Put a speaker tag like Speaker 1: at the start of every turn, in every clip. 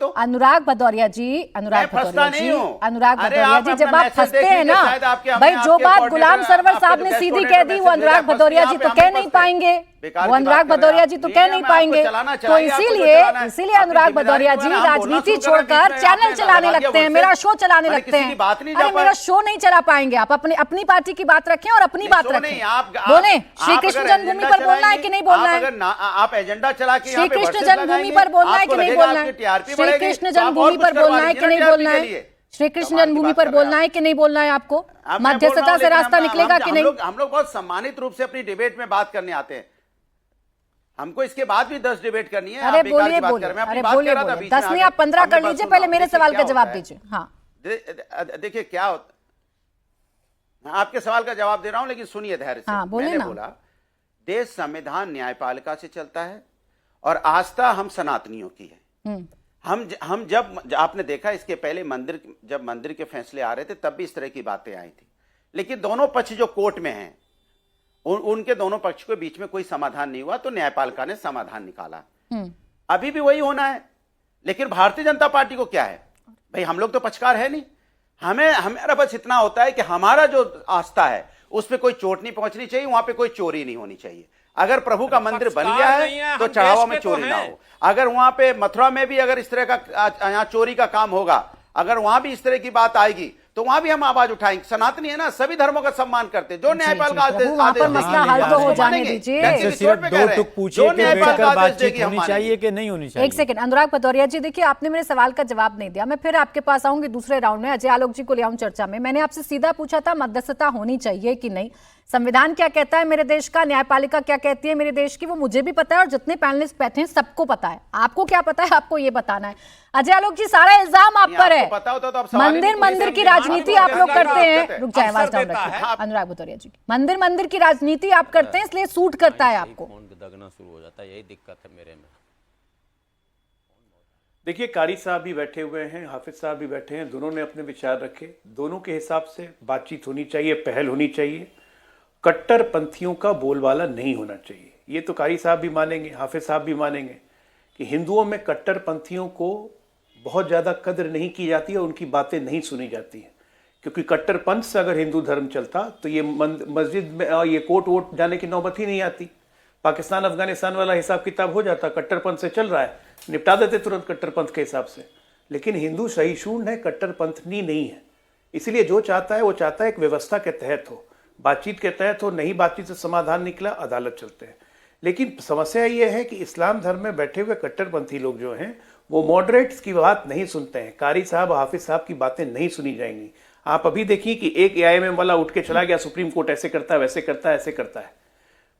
Speaker 1: अनुराग भदौरिया जी, जब आप फंसते हैं ना भाई, जो बात गुलाम सरवर साहब ने सीधी कह दी वो अनुराग भदौरिया जी तो कह नहीं पाएंगे, वो अनुराग भदौरिया जी तो कह नहीं पाएंगे। तो इसीलिए अनुराग भदौरिया जी राजनीति छोड़कर चैनल चलाने लगते हैं, मेरा शो चलाने लगते हैं। अरे मेरा शो नहीं चला पाएंगे आप, अपनी पार्टी की बात रखें और अपनी बात रखें। बोले श्री कृष्ण जन्मभूमि पर बोलना है कि नहीं बोलना है,
Speaker 2: आप एजेंडा चला के
Speaker 1: श्री कृष्ण जन्मभूमि पर बोलना है कि नहीं बोलना है, श्री कृष्ण जन्मभूमि पर बोलना है कि नहीं बोलना है, श्री कृष्ण जन्मभूमि पर बोलना है कि नहीं बोलना है, आपको मध्यस्थता से रास्ता निकलेगा कि नहीं।
Speaker 2: हम लोग बहुत सम्मानित रूप से अपनी डिबेट में बात करने आते हैं, हमको इसके बाद भी 10 डिबेट करनी है।
Speaker 1: अरे बोलिए, अरे बोलिए, 10 नहीं आप 15 कर लीजिए, पहले मेरे सवाल का जवाब दीजिए। हाँ
Speaker 2: देखिए क्या होता, आपके सवाल का जवाब दे रहा हूं लेकिन सुनिए धैर्य से। मैंने बोला देश संविधान न्यायपालिका से चलता है और आस्था हम सनातनियों की है। हम जब आपने देखा इसके पहले जब मंदिर के फैसले आ रहे थे तब भी इस तरह की बातें आई थी, लेकिन दोनों पक्ष जो कोर्ट में हैं उनके दोनों पक्ष के बीच में कोई समाधान नहीं हुआ, तो न्यायपालिका ने समाधान निकाला। अभी भी वही होना है। लेकिन भारतीय जनता पार्टी को क्या है भाई, हम लोग तो पक्षकार है नहीं, हमारा बस इतना होता है कि हमारा जो आस्था है उस पर कोई चोट नहीं पहुंचनी चाहिए, वहां पे कोई चोरी नहीं होनी चाहिए। अगर प्रभु का मंदिर बन गया है तो चढ़ावा में चोरी ना हो। अगर वहां पे मथुरा में भी अगर इस तरह का यहाँ चोरी का काम होगा, अगर वहां भी इस तरह की बात आएगी तो वहां भी हम आवाज उठाएंगे। सनातनी है ना, सभी धर्मों का सम्मान करते हैं। जो न्यायपालिका
Speaker 1: मसला हल तो हो जाने दीजिए।
Speaker 3: सिर्फ दो टुक पूछिए कि बैठकर बातचीत होनी चाहिए कि नहीं होनी चाहिए।
Speaker 1: एक सेकंड अनुराग भदौरिया जी, देखिए आपने मेरे सवाल का जवाब नहीं दिया, मैं फिर आपके पास आऊंगी दूसरे राउंड में, अजय आलोक जी को ले आऊं चर्चा में। मैंने आपसे सीधा पूछा था मध्यस्थता होनी चाहिए कि नहीं, संविधान क्या कहता है मेरे देश का, न्यायपालिका क्या कहती है मेरे देश की, वो मुझे भी पता है और जितने पैनलिस्ट बैठे हैं सबको पता है। आपको क्या पता है, आपको ये बताना है। अजय आलोक जी, सारा इल्जाम आप पर है, मंदिर की राजनीति आप लोग करते हैं। रुक जाए, आवाज डाउन रखिए अनुराग भदौरिया जी। मंदिर की राजनीति आप करते हैं इसलिए सूट करता है आपको।
Speaker 4: दगना शुरू हो जाता है, यही दिक्कत है मेरे में।
Speaker 5: देखिए कारी साहब भी बैठे हुए हैं, हाफिज साहब भी बैठे हैं, दोनों ने अपने विचार रखे। दोनों के हिसाब से बातचीत होनी चाहिए, पहल होनी चाहिए। कट्टरपंथियों का बोलबाला नहीं होना चाहिए, ये तो कारी साहब भी मानेंगे, हाफिज साहब भी मानेंगे कि हिंदुओं में कट्टरपंथियों को बहुत ज़्यादा कदर नहीं की जाती है, उनकी बातें नहीं सुनी जाती हैं। क्योंकि कट्टरपंथ से अगर हिंदू धर्म चलता तो ये मस्जिद में ये कोर्ट वोट जाने की नौबत ही नहीं आती। पाकिस्तान अफगानिस्तान वाला हिसाब किताब हो जाता, कट्टरपंथ से चल रहा है, निपटा देते तुरंत कट्टरपंथ के हिसाब से। लेकिन हिंदू सहिष्णु है, कट्टरपंथी नहीं है। इसलिए जो चाहता है वो चाहता है एक व्यवस्था के तहत हो, बातचीत के तहत हो। नहीं बातचीत से समाधान निकला, अदालत चलते हैं। लेकिन समस्या ये है कि इस्लाम धर्म में बैठे हुए कट्टरपंथी लोग जो हैं वो मॉडरेट्स की बात नहीं सुनते हैं। कारी साहब, हाफिज साहब की बातें नहीं सुनी जाएंगी। आप अभी देखिए कि एक AIMM वाला उठ के चला गया, सुप्रीम कोर्ट ऐसे करता है, वैसे करता है, ऐसे करता है।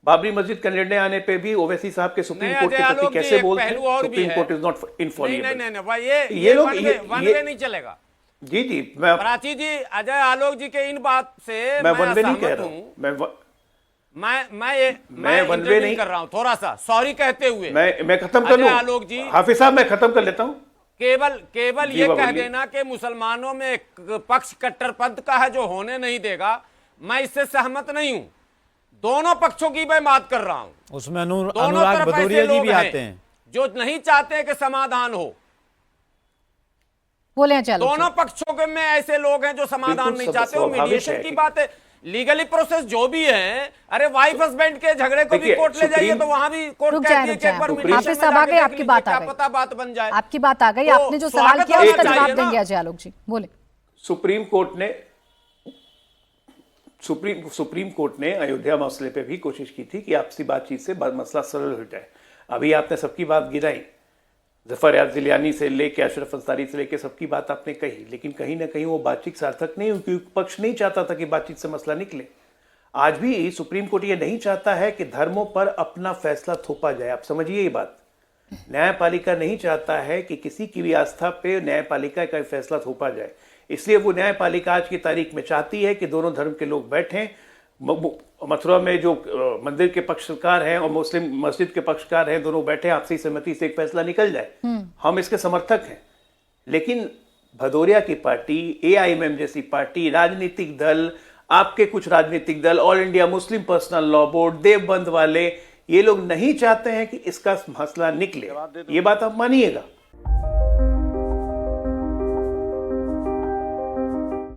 Speaker 5: बाबरी मस्जिद का निर्णय आने पे भी ओवैसी साहब के सुप्रीम कोर्ट के प्रति कैसे बोलते हैं, सुप्रीम कोर्ट इज नॉट इनफॉलिएबल।
Speaker 4: ये लोग ये नहीं चलेगा।
Speaker 5: जी मैं
Speaker 4: प्राची जी, अजय आलोक जी के इन बात से
Speaker 5: मैं वन वे नहीं कह रहा हूँ,
Speaker 4: मैं वन वे नहीं कर रहा हूं, थोड़ा सा सॉरी कहते हुए
Speaker 5: मैं खत्म कर लूं।
Speaker 4: आलोक जी,
Speaker 5: हाफिज साहब मैं खत्म कर लेता हूं।
Speaker 4: केवल ये कह देना कि मुसलमानों में एक पक्ष कट्टरपंथ का है जो होने नहीं देगा, मैं इससे सहमत नहीं हूं। दोनों पक्षों की मैं बात कर रहा हूं,
Speaker 3: उसमें अनुराग भदौरिया जी भी आते हैं
Speaker 4: जो नहीं चाहते कि समाधान हो।
Speaker 1: बोले चलो,
Speaker 4: दोनों पक्षों के में ऐसे लोग हैं जो समाधान नहीं चाहते। वो मीडिएशन की बात है, लीगली प्रोसेस जो भी है। अरे वाइफ हस्बैंड के झगड़े को भी कोर्ट ले जाइए तो वहां भी कोर्ट कहती है कि एक बार मीडिएशन में
Speaker 1: आ गई, आपकी बात आ गई,
Speaker 4: पता बात बन जाए।
Speaker 1: आपकी बात आ गई, आपने जो सवाल किया उसका जवाब देंगे अजय आलोक जी, बोले।
Speaker 5: सुप्रीम कोर्ट ने अयोध्या मसले पे भी कोशिश की थी कि आपसी बातचीत से मसला सरल हो जाए। अभी आपने सबकी बात गिराई, जफर याद जिलानी से लेके अशरफ अंसारी से लेके सबकी बात आपने कही, लेकिन कहीं ना कहीं वो बातचीत सार्थक नहीं हुई क्योंकि पक्ष नहीं चाहता था कि बातचीत से मसला निकले। आज भी सुप्रीम कोर्ट ये नहीं चाहता है कि धर्मों पर अपना फैसला थोपा जाए। आप समझिए ये बात, न्यायपालिका नहीं चाहता है कि किसी की भी आस्था पे न्यायपालिका का फैसला थोपा जाए। इसलिए वो न्यायपालिका आज की तारीख में चाहती है कि दोनों धर्म के लोग बैठें। मथुरा में जो मंदिर के पक्षकार हैं और मुस्लिम मस्जिद के पक्षकार हैं, दोनों बैठे आपसी सहमति से एक फैसला निकल जाए। हम इसके समर्थक हैं। लेकिन भदौरिया की पार्टी, AIMM जैसी पार्टी, राजनीतिक दल, आपके कुछ राजनीतिक दल, all India Muslim personal law board, Deoband वाले, ये लोग नहीं चाहते हैं कि इसका मसला निकले। ये बात आप मानिएगा।